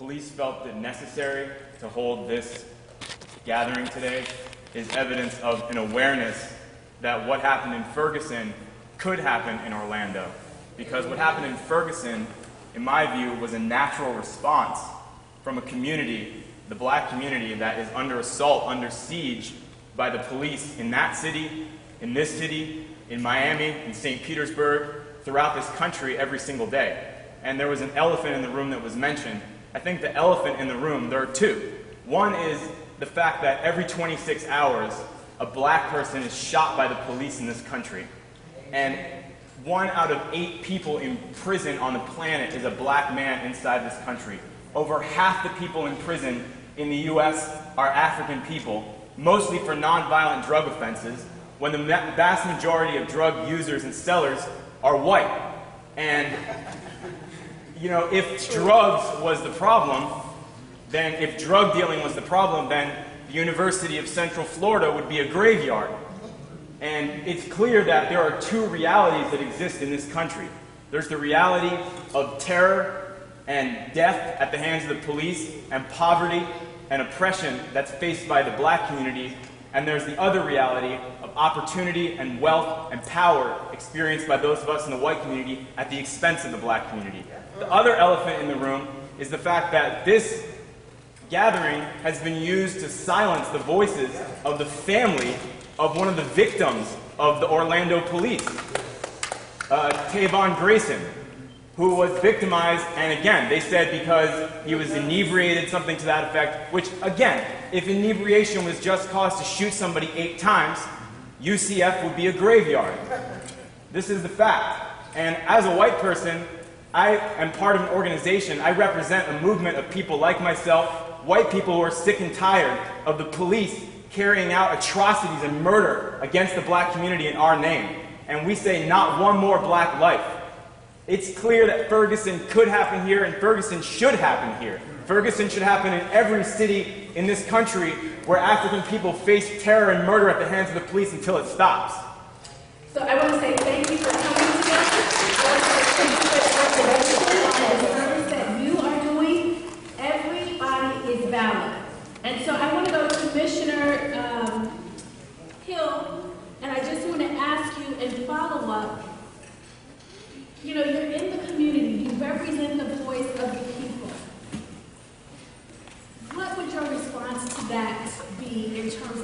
police felt it necessary to hold this gathering today is evidence of an awareness that what happened in Ferguson could happen in Orlando. Because what happened in Ferguson, in my view, was a natural response from a community, the black community, that is under assault, under siege by the police in that city, in this city, in Miami, in St. Petersburg, throughout this country every single day. And there was an elephant in the room that was mentioned. I think the elephant in the room, there are two. One is the fact that every 26 hours, a black person is shot by the police in this country. And 1 out of 8 people in prison on the planet is a black man inside this country. Over half the people in prison in the US are African people, mostly for nonviolent drug offenses, when the vast majority of drug users and sellers are white. And, you know, if drugs was the problem, then if drug dealing was the problem, then the University of Central Florida would be a graveyard. And it's clear that there are two realities that exist in this country. There's the reality of terror and death at the hands of the police, and poverty and oppression that's faced by the black community. And there's the other reality of opportunity and wealth and power experienced by those of us in the white community at the expense of the black community. The other elephant in the room is the fact that this gathering has been used to silence the voices of the family of one of the victims of the Orlando police, Tavon Grayson, who was victimized, and again, they said because he was inebriated, something to that effect, which again, if inebriation was just cause to shoot somebody 8 times, UCF would be a graveyard. This is the fact. And as a white person, I am part of an organization. I represent a movement of people like myself, white people who are sick and tired of the police carrying out atrocities and murder against the black community in our name. And we say, not one more black life. It's clear that Ferguson could happen here, and Ferguson should happen here. Ferguson should happen in every city in this country where African people face terror and murder at the hands of the police until it stops. So I want to say thank you for coming today. The service that you are doing, everybody is valid. And so I want to go to Commissioner Hill, and I just want to ask you and follow up. You know, you're in the community, you represent the voice of the people. What would your response to that be in terms